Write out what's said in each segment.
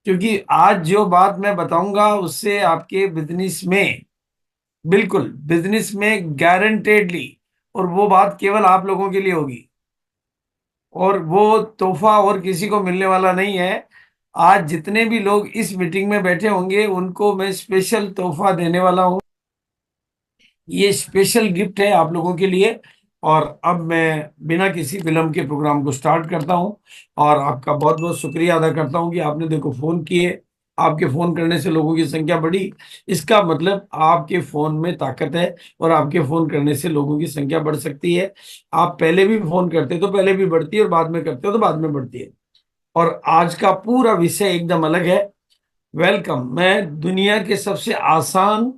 क्योंकि आज जो बात मैं बताऊंगा उससे आपके बिजनेस में, बिल्कुल बिजनेस में गारंटेडली, और वो बात केवल आप लोगों के लिए होगी, और वो तोहफा और किसी को मिलने वाला नहीं है। आज जितने भी लोग इस मीटिंग में बैठे होंगे उनको मैं स्पेशल तोहफा देने वाला हूँ। ये स्पेशल गिफ्ट है आप लोगों के लिए। और अब मैं बिना किसी विलंब के प्रोग्राम को स्टार्ट करता हूं, और आपका बहुत बहुत शुक्रिया अदा करता हूं कि आपने देखो फोन किए। आपके फोन करने से लोगों की संख्या बढ़ी। इसका मतलब आपके फोन में ताकत है, और आपके फोन करने से लोगों की संख्या बढ़ सकती है। आप पहले भी फोन करते तो पहले भी बढ़ती है, और बाद में करते हो तो बाद में बढ़ती है। और आज का पूरा विषय एकदम अलग है। वेलकम। मैं दुनिया के सबसे आसान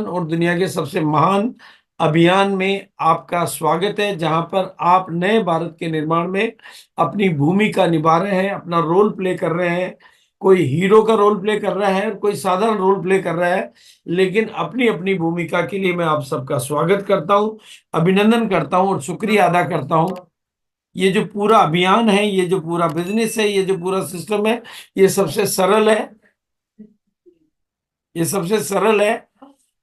और दुनिया के सबसे महान अभियान में आपका स्वागत है, जहां पर आप नए भारत के निर्माण में अपनी भूमिका निभा रहे हैं, अपना रोल प्ले कर रहे हैं। कोई हीरो का रोल प्ले कर रहा है और कोई साधारण रोल प्ले कर रहा है, लेकिन अपनी अपनी भूमिका के लिए मैं आप सबका स्वागत करता हूं, अभिनंदन करता हूं और शुक्रिया अदा करता हूं। ये जो पूरा अभियान है, ये जो पूरा बिजनेस है, ये जो पूरा सिस्टम है, ये सबसे सरल है, ये सबसे सरल है,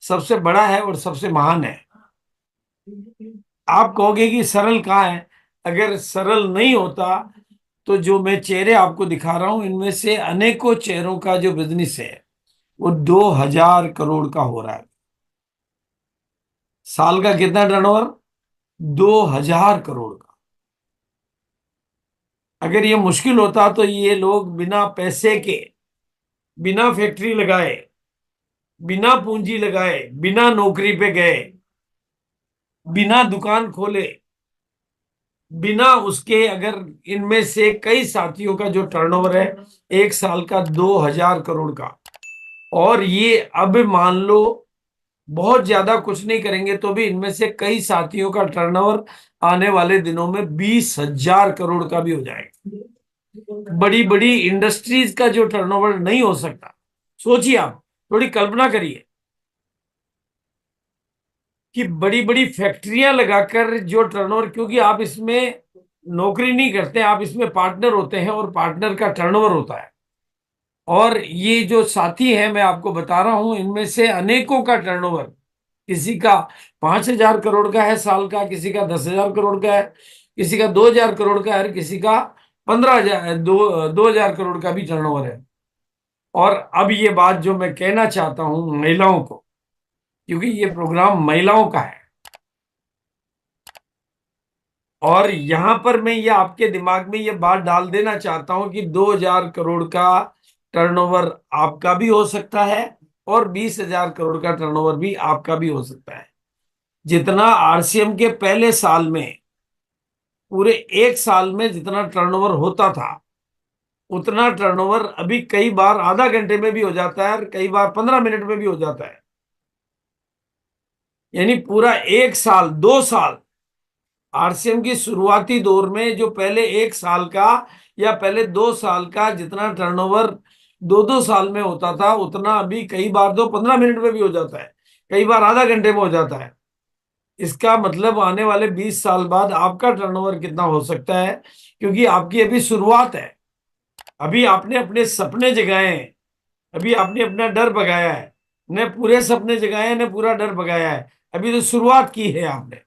सबसे बड़ा है और सबसे महान है। आप कहोगे कि सरल कहाँ है? अगर सरल नहीं होता तो जो मैं चेहरे आपको दिखा रहा हूं इनमें से अनेकों चेहरों का जो बिजनेस है वो 2,000 करोड़ का हो रहा है। साल का कितना टर्नओवर? 2,000 करोड़ का। अगर ये मुश्किल होता तो ये लोग बिना पैसे के, बिना फैक्ट्री लगाए, बिना पूंजी लगाए, बिना नौकरी पे गए, बिना दुकान खोले, बिना उसके, अगर इनमें से कई साथियों का जो टर्नओवर है एक साल का 2,000 करोड़ का, और ये अब मान लो बहुत ज्यादा कुछ नहीं करेंगे तो भी इनमें से कई साथियों का टर्नओवर आने वाले दिनों में 20,000 करोड़ का भी हो जाएगा। बड़ी बड़ी इंडस्ट्रीज का जो टर्नओवर नहीं हो सकता, सोचिए आप, थोड़ी कल्पना करिए कि बड़ी बड़ी फैक्ट्रियां लगाकर जो टर्नओवर, क्योंकि आप इसमें नौकरी नहीं करते, आप इसमें पार्टनर होते हैं और पार्टनर का टर्नओवर होता है। और ये जो साथी है मैं आपको बता रहा हूं, इनमें से अनेकों का टर्नओवर, किसी का 5,000 करोड़ का है साल का, किसी का 10,000 करोड़ का है, किसी का 2,000 करोड़ का है, किसी का 15,000, 2,000 करोड़ का भी टर्नओवर है। और अब ये बात जो मैं कहना चाहता हूं महिलाओं को, क्योंकि ये प्रोग्राम महिलाओं का है, और यहां पर मैं ये आपके दिमाग में ये बात डाल देना चाहता हूं कि 2,000 करोड़ का टर्नओवर आपका भी हो सकता है, और 20,000 करोड़ का टर्नओवर भी आपका भी हो सकता है। जितना आरसीएम के पहले साल में, पूरे एक साल में जितना टर्नओवर होता था, उतना टर्नओवर अभी कई बार आधा घंटे में भी हो जाता है और कई बार 15 मिनट में भी हो जाता है। यानी पूरा एक साल, 2 साल, आरसीएम की शुरुआती दौर में जो पहले एक साल का या पहले 2 साल का जितना टर्नओवर 2-2 साल में होता था, उतना अभी कई बार तो 15 मिनट में भी हो जाता है, कई बार आधा घंटे में हो जाता है। इसका मतलब आने वाले 20 साल बाद आपका टर्नओवर कितना हो सकता है, क्योंकि आपकी अभी शुरुआत है। अभी आपने अपने सपने जगाए हैं, अभी आपने अपना डर भगाया है। न पूरे सपने जगाए हैं न पूरा डर भगाया है, अभी तो शुरुआत की है आपने।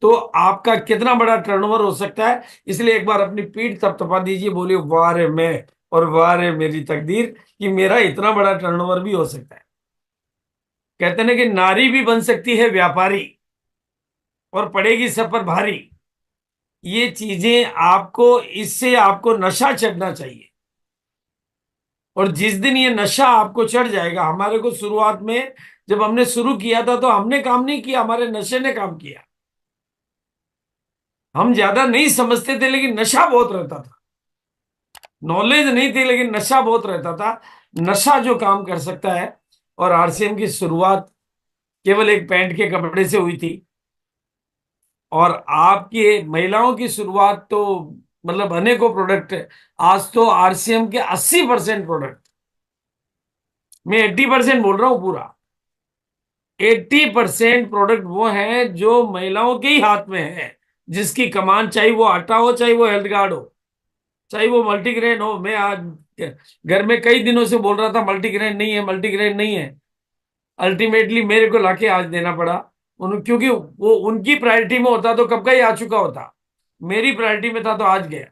तो आपका कितना बड़ा टर्नओवर हो सकता है, इसलिए एक बार अपनी पीठ थपथपा दीजिए, बोलिए वाह रे मैं, और वाह रे मेरी तकदीर कि मेरा इतना बड़ा टर्नओवर भी हो सकता है। कहते हैं ना कि नारी भी बन सकती है व्यापारी, और पड़ेगी सब पर भारी। ये चीजें आपको, इससे आपको नशा चढ़ना चाहिए। और जिस दिन ये नशा आपको चढ़ जाएगा, हमारे को शुरुआत में जब हमने शुरू किया था तो हमने काम नहीं किया, हमारे नशे ने काम किया। हम ज्यादा नहीं समझते थे लेकिन नशा बहुत रहता था। नॉलेज नहीं थी लेकिन नशा बहुत रहता था। नशा जो काम कर सकता है। और आरसीएम की शुरुआत केवल एक पैंट के कपड़े से हुई थी, और आपकी महिलाओं की शुरुआत तो मतलब अनेकों प्रोडक्ट। आज तो आरसीएम के 80% प्रोडक्ट, मैं 80% बोल रहा हूं पूरा, 80% प्रोडक्ट वो हैं जो महिलाओं के ही हाथ में है, जिसकी कमान, चाहे वो आटा हो चाहे वो हेल्थ कार्ड हो। चाहे वो मल्टीग्रेन हो। मैं आज घर में कई दिनों से बोल रहा था मल्टीग्रेन नहीं है, मल्टीग्रेन नहीं है। अल्टीमेटली मेरे को लाके आज देना पड़ा क्योंकि वो उनकी प्रायोरिटी में होता तो कब का ही आ चुका होता। मेरी प्रायोरिटी में था तो आज गया।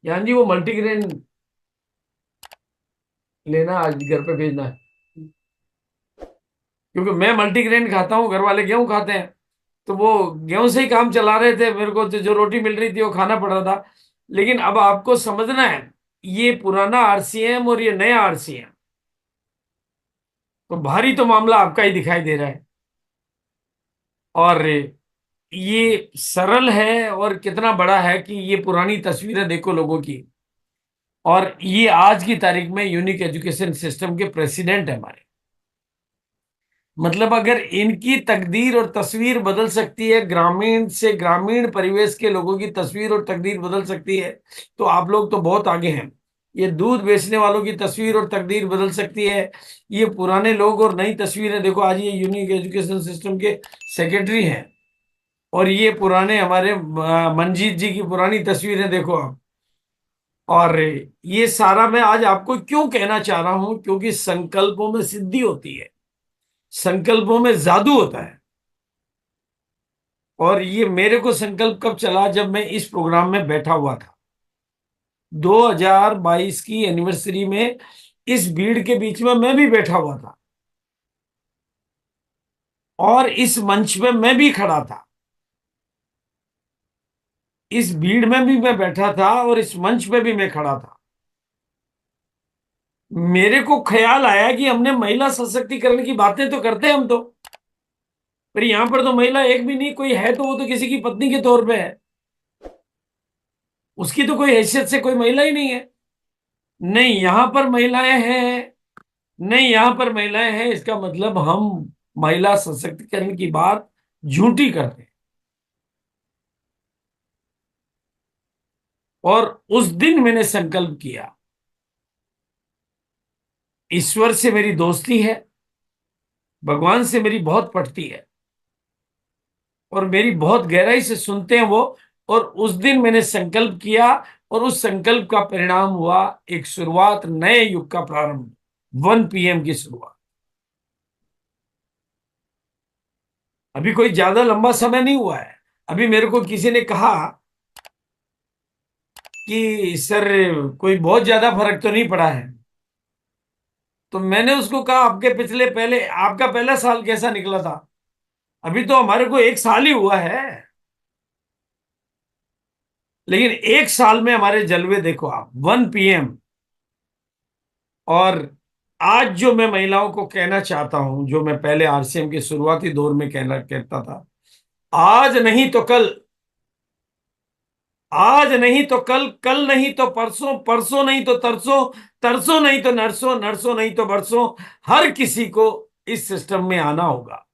यानी जी वो मल्टीग्रेन लेना, आज घर पे भेजना है। क्योंकि मैं मल्टीग्रेन खाता हूँ, घर वाले गेहूं खाते हैं, तो वो गेहूं से ही काम चला रहे थे। मेरे को तो जो रोटी मिल रही थी वो खाना पड़ रहा था। लेकिन अब आपको समझना है, ये पुराना आरसीएम और ये नया आरसीएम, तो भारी तो मामला आपका ही दिखाई दे रहा है। और ये सरल है और कितना बड़ा है कि ये पुरानी तस्वीरें देखो लोगों की। और ये आज की तारीख में यूनिक एजुकेशन सिस्टम के प्रेसिडेंट है हमारे। मतलब अगर इनकी तकदीर और तस्वीर बदल सकती है, ग्रामीण से ग्रामीण परिवेश के लोगों की तस्वीर और तकदीर बदल सकती है, तो आप लोग तो बहुत आगे हैं। ये दूध बेचने वालों की तस्वीर और तकदीर बदल सकती है। ये पुराने लोग और नई तस्वीरें देखो, आज ये यूनिक एजुकेशन सिस्टम के सेक्रेटरी हैं। और ये पुराने हमारे मंजीत जी की पुरानी तस्वीरें देखो आप। और ये सारा मैं आज आपको क्यों कहना चाह रहा हूं, क्योंकि संकल्पों में सिद्धि होती है, संकल्पों में जादू होता है। और ये मेरे को संकल्प कब चला, जब मैं इस प्रोग्राम में बैठा हुआ था 2022 की एनिवर्सरी में। इस भीड़ के बीच में मैं भी बैठा हुआ था और इस मंच में मैं भी खड़ा था। इस भीड़ में भी मैं बैठा था और इस मंच में भी मैं खड़ा था। मेरे को ख्याल आया कि हमने महिला सशक्तिकरण की बातें तो करते हैं हम तो, पर यहां पर तो महिला एक भी नहीं, कोई है तो वो तो किसी की पत्नी के तौर पे है। उसकी तो कोई हैसियत से कोई महिला ही नहीं है। नहीं यहां पर महिलाएं हैं, नहीं यहां पर महिलाएं हैं, इसका मतलब हम महिला सशक्तिकरण की बात झूठी करते हैं। और उस दिन मैंने संकल्प किया, ईश्वर से मेरी दोस्ती है, भगवान से मेरी बहुत पटती है और मेरी बहुत गहराई से सुनते हैं वो। और उस दिन मैंने संकल्प किया और उस संकल्प का परिणाम हुआ एक शुरुआत, नए युग का प्रारंभ, 1 PM की शुरुआत। अभी कोई ज्यादा लंबा समय नहीं हुआ है। अभी मेरे को किसी ने कहा कि सर कोई बहुत ज्यादा फर्क तो नहीं पड़ा है। तो मैंने उसको कहा आपके पिछले पहले आपका पहला साल कैसा निकला था? अभी तो हमारे को 1 साल ही हुआ है। लेकिन 1 साल में हमारे जलवे देखो आप, 1 PM। और आज जो मैं महिलाओं को कहना चाहता हूं, जो मैं पहले आरसीएम के शुरुआती दौर में कहता था, आज नहीं तो कल, आज नहीं तो कल, कल नहीं तो परसों, परसों नहीं तो तरसों, तरसों नहीं तो नरसों, नरसों नहीं तो बरसों, हर किसी को इस सिस्टम में आना होगा।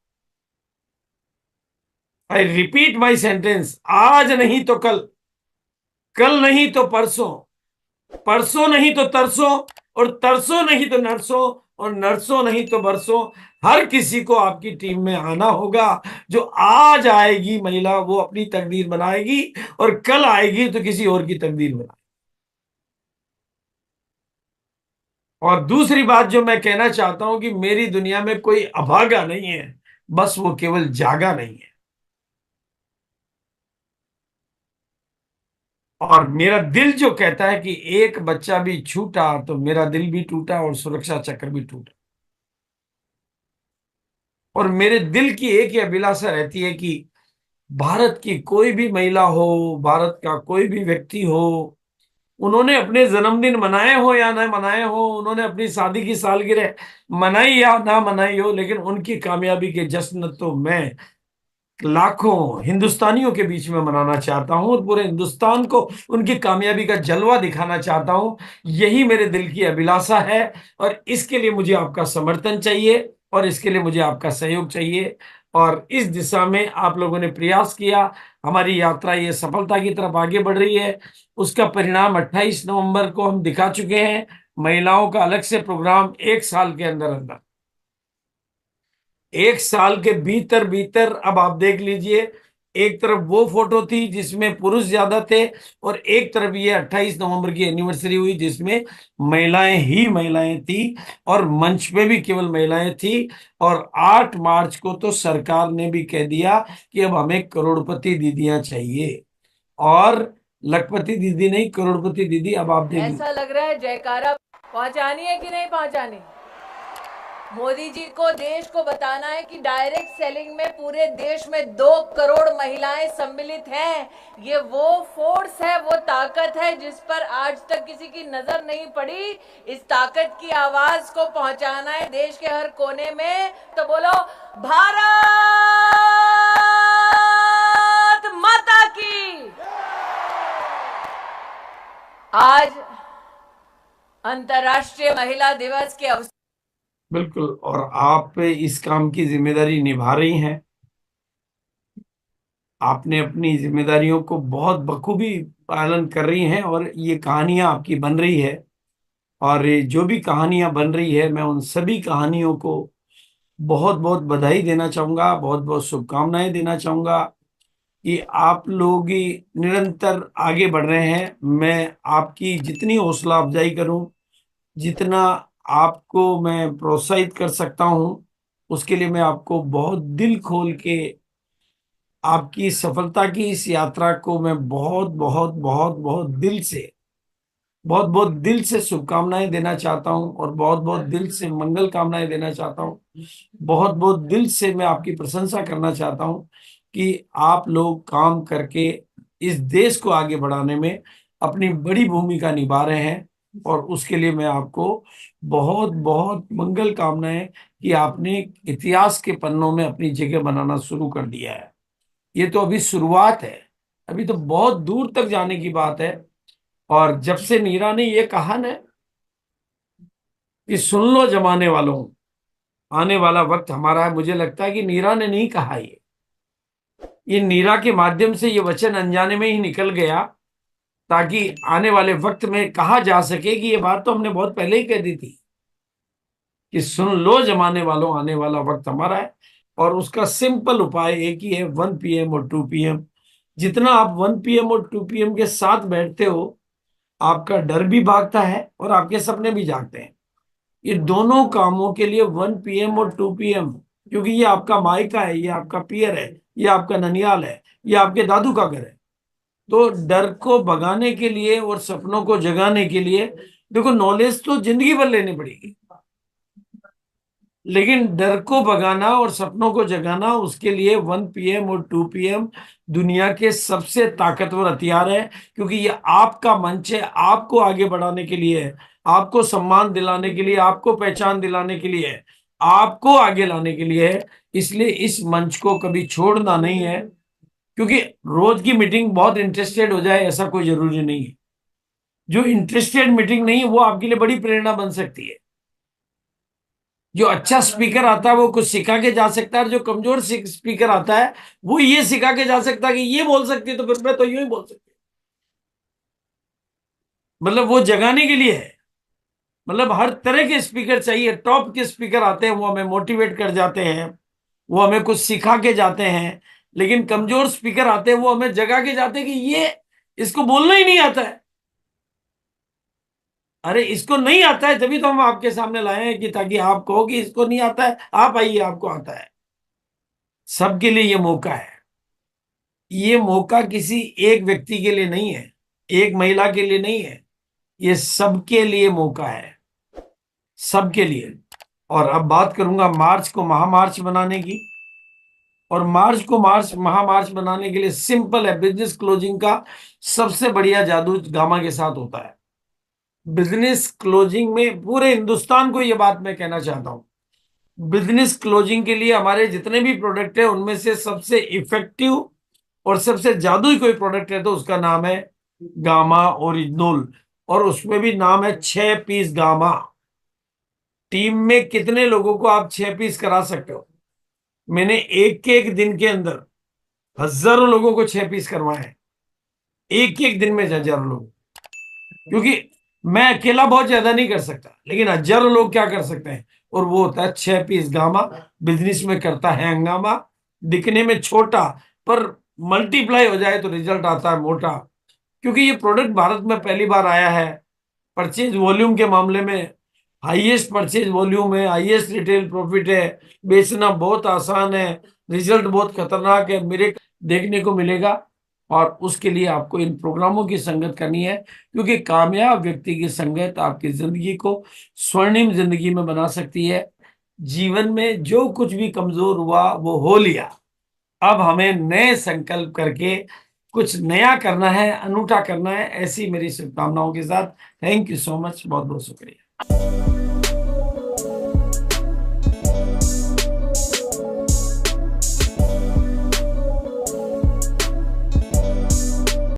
आई रिपीट माई सेंटेंस, आज नहीं तो कल, कल नहीं तो परसों, परसों नहीं तो तरसों, और तरसों नहीं तो नरसों, और नरसों नहीं तो बरसों, हर किसी को आपकी टीम में आना होगा। जो आज आएगी महिला वो अपनी तकदीर बनाएगी, और कल आएगी तो किसी और की तकदीर बनाएगी। और दूसरी बात जो मैं कहना चाहता हूं कि मेरी दुनिया में कोई अभागा नहीं है, बस वो केवल जागा नहीं है। और मेरा दिल जो कहता है कि एक बच्चा भी छूटा तो मेरा दिल भी टूटा और सुरक्षा चक्र भी टूटा। और मेरे दिल की एक ही अभिलाषा रहती है कि भारत की कोई भी महिला हो, भारत का कोई भी व्यक्ति हो, उन्होंने अपने जन्मदिन मनाए हो या ना मनाए हो, उन्होंने अपनी शादी की सालगिरह मनाई या ना मनाई हो, लेकिन उनकी कामयाबी के जश्न तो मैं लाखों हिंदुस्तानियों के बीच में मनाना चाहता हूं और पूरे हिंदुस्तान को उनकी कामयाबी का जलवा दिखाना चाहता हूं। यही मेरे दिल की अभिलाषा है। और इसके लिए मुझे आपका समर्थन चाहिए और इसके लिए मुझे आपका सहयोग चाहिए। और इस दिशा में आप लोगों ने प्रयास किया, हमारी यात्रा ये सफलता की तरफ आगे बढ़ रही है। उसका परिणाम 28 नवंबर को हम दिखा चुके हैं। महिलाओं का अलग से प्रोग्राम 1 साल के अंदर अंदर, 1 साल के भीतर भीतर, अब आप देख लीजिए, एक तरफ वो फोटो थी जिसमें पुरुष ज्यादा थे, और एक तरफ ये 28 नवंबर की एनिवर्सरी हुई जिसमें महिलाएं ही महिलाएं थी, और मंच पे भी केवल महिलाएं थी। और 8 मार्च को तो सरकार ने भी कह दिया कि अब हमें करोड़पति दीदियां चाहिए, और लखपति दीदी नहीं, करोड़पति दीदी। अब आप देखिए, ऐसा लग रहा है जयकारा पहुंचानी है कि नहीं पहुंचानी। मोदी जी को देश को बताना है कि डायरेक्ट सेलिंग में पूरे देश में 2 करोड़ महिलाएं सम्मिलित हैं। ये वो फोर्स है, वो ताकत है जिस पर आज तक किसी की नजर नहीं पड़ी। इस ताकत की आवाज को पहुंचाना है देश के हर कोने में। तो बोलो भारत माता की। आज अंतर्राष्ट्रीय महिला दिवस के अवसर। बिल्कुल, और आप इस काम की जिम्मेदारी निभा रही हैं। आपने अपनी जिम्मेदारियों को बहुत बखूबी पालन कर रही हैं, और ये कहानियां आपकी बन रही है। और ये जो भी कहानियां बन रही है, मैं उन सभी कहानियों को बहुत बहुत बधाई देना चाहूंगा, बहुत बहुत शुभकामनाएं देना चाहूंगा कि आप लोग ही निरंतर आगे बढ़ रहे हैं। मैं आपकी जितनी हौसला अफजाई करूं, जितना आपको मैं प्रोत्साहित कर सकता हूं, उसके लिए मैं आपको बहुत दिल खोल के आपकी सफलता की इस यात्रा को मैं बहुत बहुत बहुत बहुत दिल से, बहुत बहुत दिल से शुभकामनाएं देना चाहता हूं, और बहुत बहुत दिल से मंगल कामनाएं देना चाहता हूं। बहुत बहुत दिल से मैं आपकी प्रशंसा करना चाहता हूं कि आप लोग काम करके इस देश को आगे बढ़ाने में अपनी बड़ी भूमिका निभा रहे हैं। और उसके लिए मैं आपको बहुत बहुत मंगल कामनाएं कि आपने इतिहास के पन्नों में अपनी जगह बनाना शुरू कर दिया है। ये तो अभी शुरुआत है, अभी तो बहुत दूर तक जाने की बात है। और जब से नीरा ने ये कहा ना कि सुन लो जमाने वालों, आने वाला वक्त हमारा है, मुझे लगता है कि नीरा ने नहीं कहा ये नीरा के माध्यम से ये वचन अनजाने में ही निकल गया, ताकि आने वाले वक्त में कहा जा सके कि ये बात तो हमने बहुत पहले ही कह दी थी कि सुन लो जमाने वालों, आने वाला वक्त हमारा है। और उसका सिंपल उपाय एक ही है, 1 PM और 2 PM। जितना आप 1 PM और 2 PM के साथ बैठते हो, आपका डर भी भागता है और आपके सपने भी जागते हैं। ये दोनों कामों के लिए 1 PM और 2 PM, क्योंकि ये आपका मायका है, ये आपका पियर है, ये आपका ननियाल है, ये आपके दादू का घर है। तो डर को भगाने के लिए और सपनों को जगाने के लिए, देखो नॉलेज तो जिंदगी भर लेनी पड़ेगी, लेकिन डर को भगाना और सपनों को जगाना, उसके लिए 1 PM और 2 PM दुनिया के सबसे ताकतवर हथियार है। क्योंकि ये आपका मंच है, आपको आगे बढ़ाने के लिए है, आपको सम्मान दिलाने के लिए, आपको पहचान दिलाने के लिए है, आपको आगे लाने के लिए है। इसलिए इस मंच को कभी छोड़ना नहीं है। क्योंकि रोज की मीटिंग बहुत इंटरेस्टेड हो जाए ऐसा कोई जरूरी नहीं है। जो इंटरेस्टेड मीटिंग नहीं है वो आपके लिए बड़ी प्रेरणा बन सकती है। जो अच्छा स्पीकर आता है वो कुछ सिखा के जा सकता है, और जो कमजोर स्पीकर आता है वो ये सिखा के जा सकता है कि ये बोल सकती है तो फिर मैं तो यूं ही बोल सकती हूँ। मतलब वो जगाने के लिए है। मतलब हर तरह के स्पीकर चाहिए। टॉप के स्पीकर आते हैं, वो हमें मोटिवेट कर जाते हैं, वो हमें कुछ सिखा के जाते हैं। लेकिन कमजोर स्पीकर आते हैं, वो हमें जगा के जाते हैं कि ये इसको बोलना ही नहीं आता है। अरे इसको नहीं आता है, तभी तो हम आपके सामने लाए हैं कि ताकि आप कहो कि इसको नहीं आता है, आप आइए आपको आता है। सबके लिए ये मौका है। ये मौका किसी एक व्यक्ति के लिए नहीं है, एक महिला के लिए नहीं है, ये सबके लिए मौका है, सबके लिए। और अब बात करूंगा मार्च को महामार्च बनाने की। और मार्च को महामार्च बनाने के लिए सिंपल है, बिजनेस क्लोजिंग का सबसे बढ़िया जादू गामा के साथ होता है। बिजनेस क्लोजिंग में पूरे हिंदुस्तान को यह बात मैं कहना चाहता हूं, बिजनेस क्लोजिंग के लिए हमारे जितने भी प्रोडक्ट है उनमें से सबसे इफेक्टिव और सबसे जादुई कोई प्रोडक्ट है तो उसका नाम है गामा ओरिजिनल। और उसमें भी नाम है 6 पीस गामा। टीम में कितने लोगों को आप 6 पीस करा सकते हो? मैंने एक दिन के अंदर हजारों लोगों को 6 पीस करवाए हैं, एक दिन में हजारों लोग। क्योंकि मैं अकेला बहुत ज्यादा नहीं कर सकता, लेकिन हजारों लोग क्या कर सकते हैं, और वो होता है 6 पीस गामा। बिजनेस में करता है हंगामा, दिखने में छोटा पर मल्टीप्लाई हो जाए तो रिजल्ट आता है मोटा। क्योंकि ये प्रोडक्ट भारत में पहली बार आया है, परचेज वॉल्यूम के मामले में हाईएस्ट परचेज वॉल्यूम है, हाईएस्ट रिटेल प्रॉफिट है, बेचना बहुत आसान है, रिजल्ट बहुत खतरनाक है, मेरे देखने को मिलेगा। और उसके लिए आपको इन प्रोग्रामों की संगत करनी है, क्योंकि कामयाब व्यक्ति की संगत आपकी जिंदगी को स्वर्णिम जिंदगी में बना सकती है। जीवन में जो कुछ भी कमजोर हुआ वो हो लिया, अब हमें नए संकल्प करके कुछ नया करना है, अनूठा करना है। ऐसी मेरी शुभकामनाओं के साथ थैंक यू सो मच, बहुत बहुत शुक्रिया।